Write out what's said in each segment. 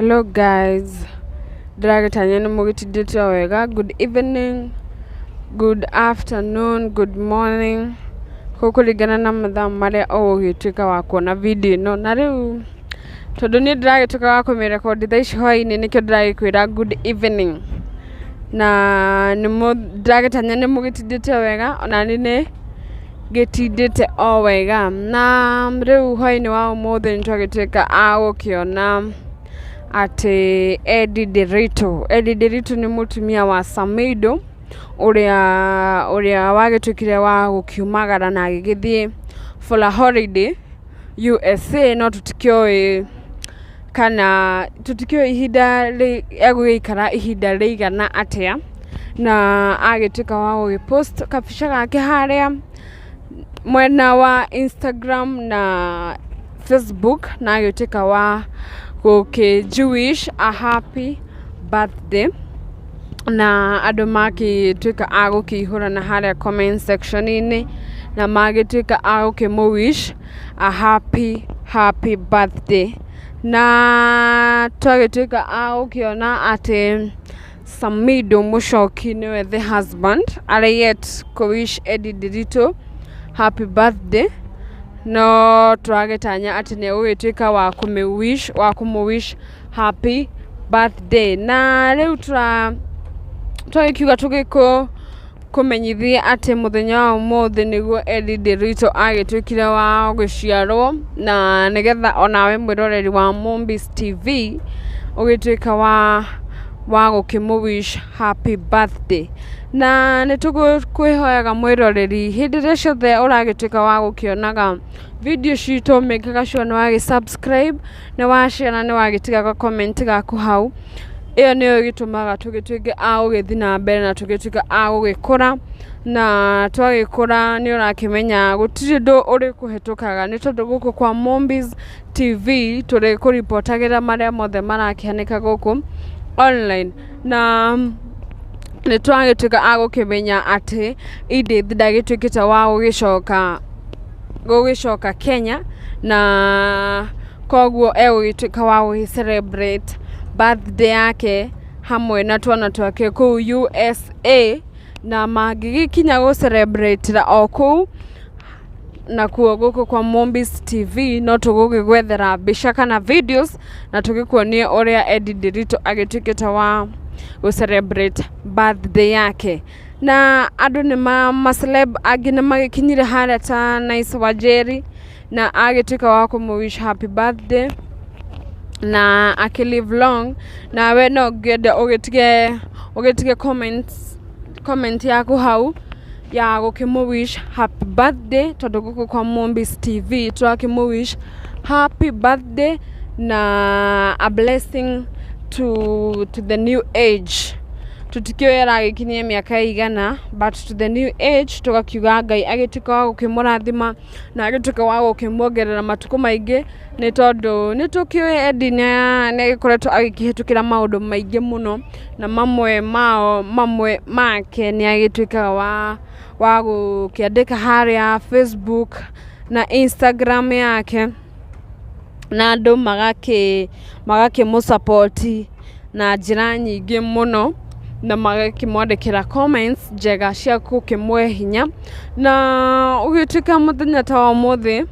Hello guys, ndagĩtanya nĩ mũgĩtindĩte o wega. Good evening, good afternoon, good morning, kũringana na mathaa marĩa ũgũgĩtuĩka wa kuona video ĩno. Na rĩu tondũ niĩ ndĩragĩtuĩka wa kũmĩrekondi thaa ici hwaĩ-inĩ, nĩkĩo ndĩragĩkwĩra good evening. Na ndagĩtanya nĩ mũgĩtindĩte o wega, ona niĩ nĩ gĩtindĩte o wega. Na rĩu hwaĩ-inĩ wa ũmũthĩ nĩ twagĩtuĩka a gũkĩona atĩ nderitu nĩ mũtumia wa Samido ũrĩa wagĩtuĩkire wa gũkiumagara na agĩgĩthiĩ for a holiday USA, no tũtikĩũĩ kana ihinda egũgĩikara ihinda rĩigana atĩa, na agĩtuĩka wa gũgĩpost kabica gake harĩa mwena wa Instagram na Facebook, na agĩtuĩka wa Jewish a happy birthday, na andũ magĩtuĩka a gũkĩihũrana harĩa comment section-inĩ na magĩtuĩka a gũkĩmũ-wish a happy birthday. Na twagĩtuĩka a gũkĩona atĩ Samido Mũchoki nĩwe the husband arĩ kũ-wish nderitu happy birthday, no tũragĩtanya atĩ nĩ egũgĩtuĩka wa kũmũ-wish happy birthday. Na rĩu twagĩkiuga tũgĩkũmenyithie atĩ mũthenya wa ũmũthĩ nĩguo nderitu agĩtuĩkire wa gũciarwo, na nĩgetha onawe mwĩroreri wa Mombis TV ũgĩtuĩka wa gũkĩmũ-wish happy birthday. Na nĩ tũkwĩhoyaga mwĩroreri, hĩndĩ ĩrĩa ciothe ũragĩtuĩka wa gũkĩonaga video citũ, make sure nĩ wagĩ-subscribe, nĩ wa-share na nĩ wagĩtiga ga-comment gaku hau. Ĩyo nĩyo ĩgĩtũmaga tũgĩtuĩke a gũgĩthiĩ na mbere na tũgĩtuĩka a gũgĩkũra, na twagĩkũra nĩ ũrakĩmenya gũtirĩ ũndũ ũrĩkũhetũkaga, nĩ tondũ gũkũ kwa Mombis TV tũrĩkũribotagĩra marĩa mothe marakĩhanĩka gũkũ online. Na nĩ twagĩtuĩka a gũkĩmenya atĩ Edith ndagĩtuĩkĩte wa gũgĩcoka Kenya, na koguo egũgĩtuĩka wa gũgĩ-celebrate birthday yake hamwe na twana twake kũu USA, na mangĩgĩkinya gũ-celebrate-ra o kũu nakuo gũkũ kwa Mombis TV, no tũgũgĩgwethera mbica kana videos na tũgĩkuonie ũrĩa nderitu agĩtuĩkĩte wa gũ-celebrate birthday yake. Na andũ nĩ celeb angĩ nĩ magĩkinyire harĩa ta Nice Wanjeri, na agĩtuĩka wa kũmũ-wish happy birthday na akĩ-live long. Na we no ngĩende ũgĩtige comment yaku hau ya gũkĩmũ-wish happy birthday, tondũ gũkũ kwa Mombis TV tũrakĩmũ-wish happy birthday na a blessing to the new age. Tũtikĩũĩ aragĩkinyia mĩaka igana, but to the new age tũgakiuga Ngai agĩtuĩka wa gũkĩmũrathima na agĩtuĩka wa gũkĩmuongerera matukũ maingĩ, nĩ tondũ nĩ tũkĩũĩ Eddie nĩ agĩkoretwo agĩkĩhetũkĩra maũndũ maingĩ mũno, na mamwe make nĩ agĩtuĩkaga wa gũkĩandĩka harĩa Facebook na Instagram yake, na andũ magakĩmũ-support na njĩra nyingĩ mũno, na magakĩmwandĩkĩra comments njega cia gũkĩmũhe hinya. Na ũgĩtuĩka mũthenya ta wa ũmũthĩ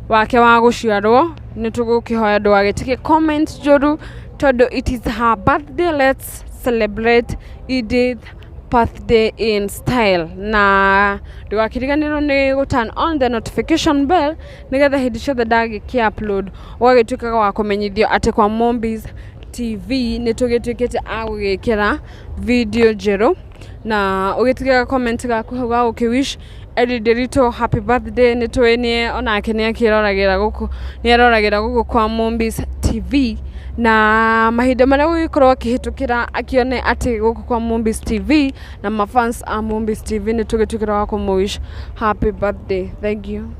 wake wa gũciarwo, nĩ tũgũkĩhoya ndũgagĩtige comment njũru, tondũ it is her birthday. Let's celebrate Edith birthday in style, na ndũgakĩriganĩrwo nĩ gũ-turn on the notification bell, nĩgetha hĩndĩ ciothe ndagĩkĩ-upload ũgagĩtuĩkaga wa kũmenyithio atĩ kwa Mombis TV nĩ tũgĩtuĩkĩte a gũgĩkĩra video njerũ, na ũgĩtigaga comment gaku hau ga gũkĩ-wish nderitu happy birthday. Nĩ tũĩ onake nĩ aroragĩra gũkũ kwa Mombis TV, na mahinda marĩa gũgĩkorwo akĩhetũkĩra akĩone atĩ gũkũ kwa Mombis TV na mafans a Mombis TV nĩ tũgĩtuĩkĩra wa kũmũ-wish happy birthday. Thank you.